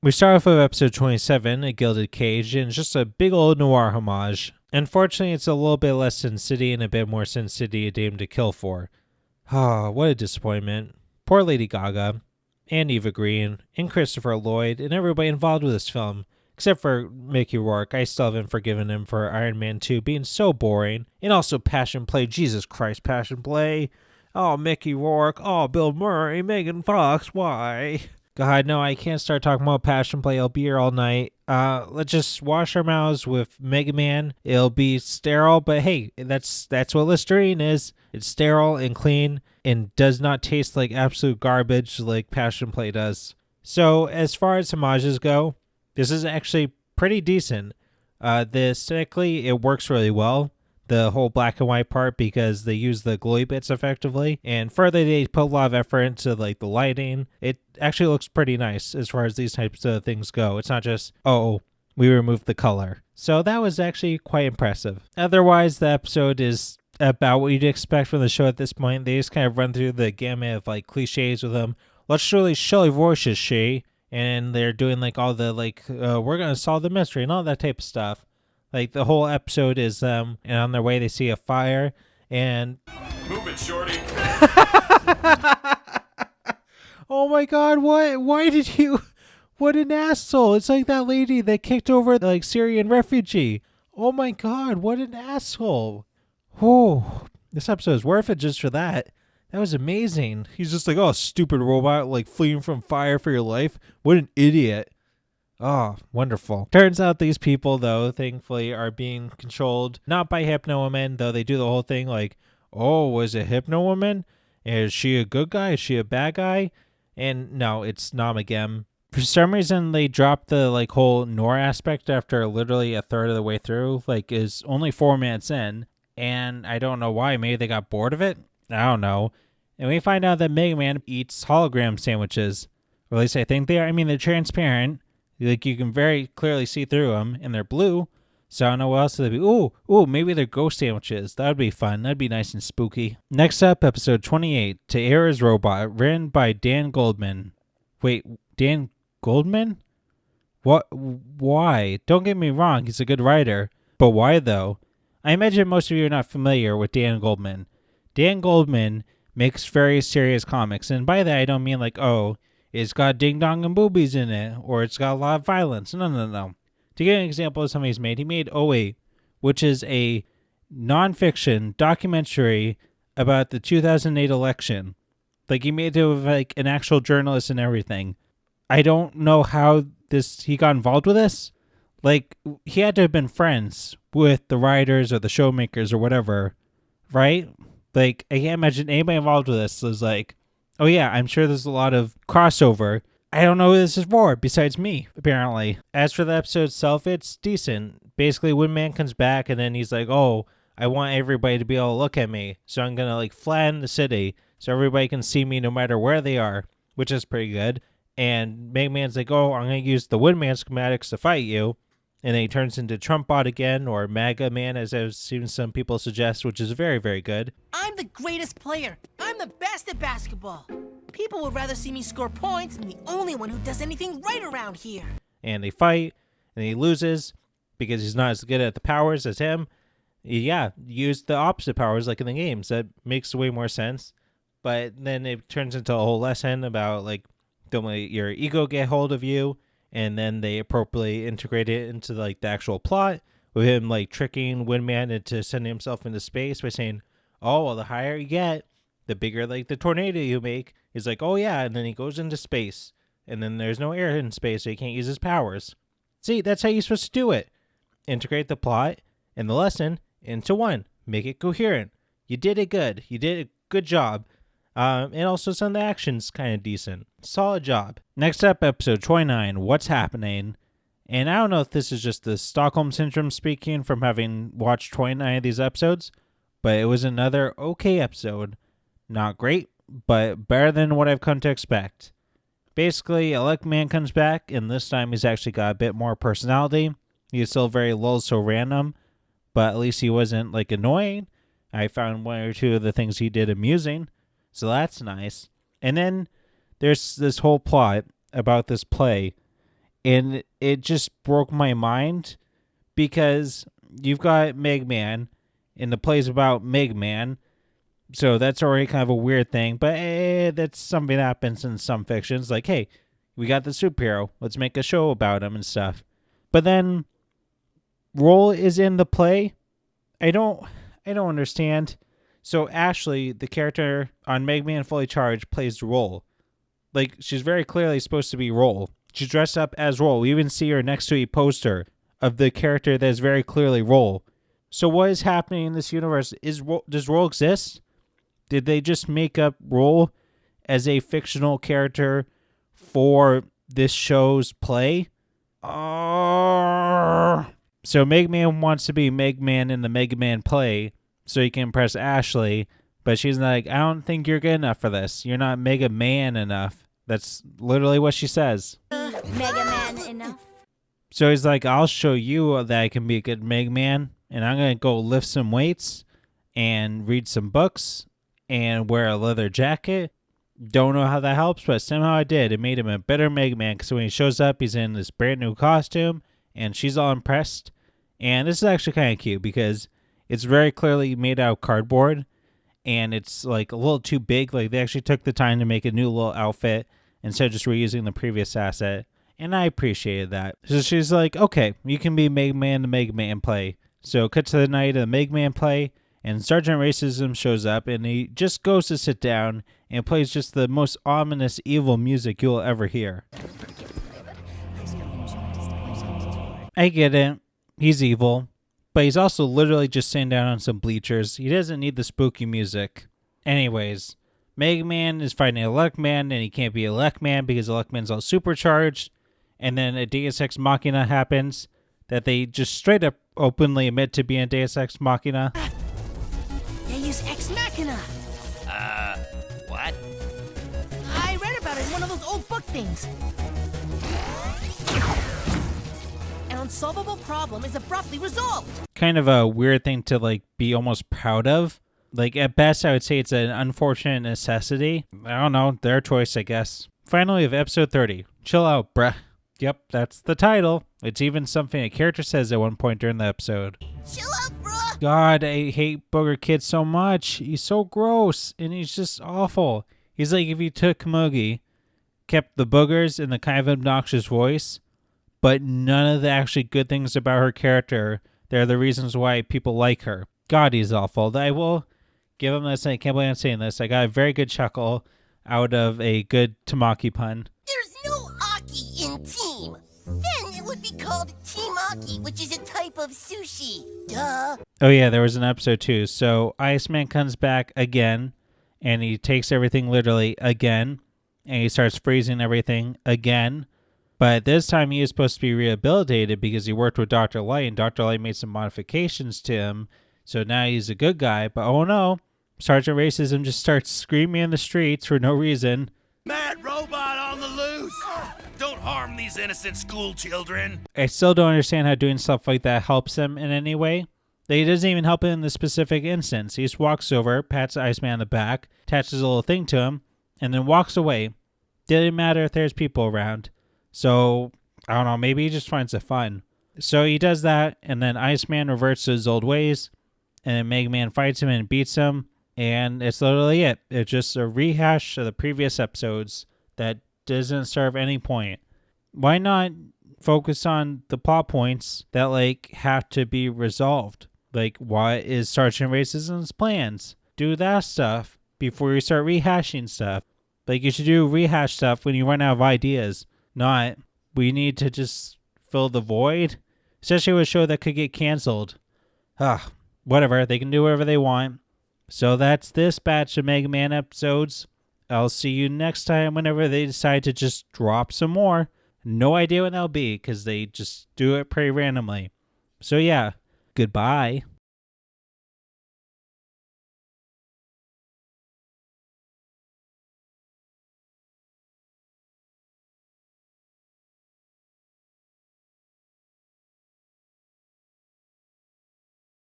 We start off with episode 27, A Gilded Cage, and it's just a big old noir homage. Unfortunately, it's a little bit less Sin City and a bit more Sin City, A Dame to Kill For. Oh, what a disappointment. Poor Lady Gaga, and Eva Green, and Christopher Lloyd, and everybody involved with this film. Except for Mickey Rourke. I still haven't forgiven him for Iron Man 2 being so boring. And also Passion Play. Jesus Christ, Passion Play. Oh, Mickey Rourke. Oh, Bill Murray. Megan Fox. Why? God, no, I can't start talking about Passion Play. I'll be here all night. Let's just wash our mouths with Mega Man. It'll be sterile, but hey, that's what Listerine is. It's sterile and clean and does not taste like absolute garbage like Passion Play does. So, as far as homages go, this is actually pretty decent. Aesthetically, it works really well. The whole black and white part, because they use the glowy bits effectively, and further they put a lot of effort into like the lighting. It actually looks pretty nice as far as these types of things go. It's not just, oh, we removed the color. So that was actually quite impressive. Otherwise, the episode is about what you'd expect from the show at this point. They just kind of run through the gamut of like cliches with them. Let's really show your voices, she. And they're doing like all the we're gonna solve the mystery and all that type of stuff. Like the whole episode is them, and on their way they see a fire, and move it, shorty. Oh my God! What? Why did you? What an asshole! It's like that lady that kicked over the Syrian refugee. Oh my God! What an asshole! Oh, this episode is worth it just for that. That was amazing. He's just like, oh, stupid robot, like fleeing from fire for your life. What an idiot. Oh, wonderful. Turns out these people, though, thankfully, are being controlled not by Hypno Woman, though they do the whole thing like, oh, was it Hypno Woman? Is she a good guy? Is she a bad guy? And no, it's Namagem. For some reason, they dropped the whole Nora aspect after literally a third of the way through. Is only 4 minutes in, and I don't know why. Maybe they got bored of it? I don't know. And we find out that Mega Man eats hologram sandwiches. Or at least I think they are. I mean, they're transparent. You can very clearly see through them, and they're blue. So I don't know what else they'd be. Ooh, maybe they're ghost sandwiches. That would be fun. That'd be nice and spooky. Next up, episode 28, To Air Is Robot, written by Dan Goldman. Wait, Dan Goldman? What? Why? Don't get me wrong, he's a good writer. But why, though? I imagine most of you are not familiar with Dan Goldman. Dan Goldman makes very serious comics, and by that I don't mean it's got ding dong and boobies in it, or it's got a lot of violence. No. To give an example of something he's made, he made 08, which is a nonfiction documentary about the 2008 election. He made it with an actual journalist and everything. I don't know how he got involved with this. He had to have been friends with the writers or the showmakers or whatever, right? I can't imagine anybody involved with this is oh yeah, I'm sure there's a lot of crossover. I don't know who this is for, besides me, apparently. As for the episode itself, it's decent. Basically, Windman comes back, and then he's like, oh, I want everybody to be able to look at me, so I'm going to flatten the city, so everybody can see me no matter where they are, which is pretty good. And Mega Man's like, oh, I'm going to use the Windman schematics to fight you. And then he turns into Trumpbot again, or Maga Man, as I've seen some people suggest, which is very, very good. I'm the greatest player. I'm the best at basketball. People would rather see me score points than the only one who does anything right around here. And they fight, and he loses because he's not as good at the powers as him. Yeah, use the opposite powers like in the games. That makes way more sense. But then it turns into a whole lesson about don't let your ego get hold of you. And then they appropriately integrate it into the actual plot with him tricking Windman into sending himself into space by saying, oh, well, the higher you get, the bigger the tornado you make. He's like, oh yeah, and then he goes into space. And then there's no air in space, so he can't use his powers. See, that's how you're supposed to do it. Integrate the plot and the lesson into one. Make it coherent. You did it good. You did a good job. And also some of the action's kind of decent. Solid job. Next up, episode 29, What's Happening? And I don't know if this is just the Stockholm Syndrome speaking from having watched 29 of these episodes, but it was another okay episode. Not great, but better than what I've come to expect. Basically, Elect Man comes back, and this time he's actually got a bit more personality. He's still very lol so random, but at least he wasn't annoying. I found one or two of the things he did amusing. So that's nice. And then there's this whole plot about this play. And it just broke my mind because you've got Megman and the play's about Megman. So that's already kind of a weird thing, but that's something that happens in some fictions. Like, hey, we got the superhero. Let's make a show about him and stuff. But then Roll is in the play. I don't understand. So Ashley, the character on Megman Fully Charged, plays Roll. Like, she's very clearly supposed to be Roll. She's dressed up as Roll. We even see her next to a poster of the character that is very clearly Roll. So what is happening in this universe? Does Roll exist? Did they just make up Roll as a fictional character for this show's play? So Megman wants to be Megman in the Mega Man play so he can impress Ashley, but she's like, I don't think you're good enough for this. You're not Mega Man enough. That's literally what she says. Mega Man enough? So he's like, I'll show you that I can be a good Mega Man, and I'm going to go lift some weights and read some books and wear a leather jacket. Don't know how that helps, but somehow I did. It made him a better Mega Man because when he shows up, he's in this brand new costume, and she's all impressed. And this is actually kind of cute because it's very clearly made out of cardboard, and it's like a little too big. Like, they actually took the time to make a new little outfit instead of just reusing the previous asset, and I appreciated that. So she's like, okay, you can be Mega Man the Mega Man play. So cut to the night of the Mega Man play, and Sergeant Racism shows up, and he just goes to sit down and plays just the most ominous, evil music you'll ever hear. I get it. He's evil. But he's also literally just sitting down on some bleachers. He doesn't need the spooky music. Anyways, Mega Man is fighting Electman, and he can't be Electman because Electman's all supercharged. And then a Deus Ex Machina happens that they just straight up openly admit to being a Deus Ex Machina. They use Ex Machina. What? I read about it in one of those old book things. An unsolvable problem is abruptly resolved. Kind of a weird thing to like be almost proud of. Like, at best, I would say it's an unfortunate necessity. I don't know, their choice, I guess. Finally, we have episode 30. Chill out, bruh. Yep, that's the title. It's even something a character says at one point during the episode. Chill out, bruh. God, I hate Booger Kid so much. He's so gross, and he's just awful. He's like if you took Komugi, kept the boogers and the kind of obnoxious voice, but none of the actually good things about her character. They're the reasons why people like her. God, he's awful. I will give him this. I can't believe I'm saying this. I got a very good chuckle out of a good Tamaki pun. There's no Aki in team. Then it would be called Teamaki, which is a type of sushi. Duh. Oh yeah, there was an episode too. So Iceman comes back again, and he takes everything literally again, and he starts freezing everything again. But this time he is supposed to be rehabilitated because he worked with Dr. Light, and Dr. Light made some modifications to him. So now he's a good guy. But oh no, Sergeant Racism just starts screaming in the streets for no reason. Mad robot on the loose! Don't harm these innocent school children. I still don't understand how doing stuff like that helps him in any way. It doesn't even help him in the specific instance. He just walks over, pats Iceman on the back, attaches a little thing to him, and then walks away. Didn't matter if there's people around. So, I don't know, maybe he just finds it fun. So he does that, and then Iceman reverts to his old ways, and then Mega Man fights him and beats him, and it's literally it. It's just a rehash of the previous episodes that doesn't serve any point. Why not focus on the plot points that, like, have to be resolved? Like, what is Sergeant Racism's plans? Do that stuff before you start rehashing stuff. Like, you should do rehash stuff when you run out of ideas. Not, we need to just fill the void. Especially with a show that could get canceled. Whatever, they can do whatever they want. So that's this batch of Mega Man episodes. I'll see you next time whenever they decide to just drop some more. No idea when that'll be because they just do it pretty randomly. So yeah, goodbye.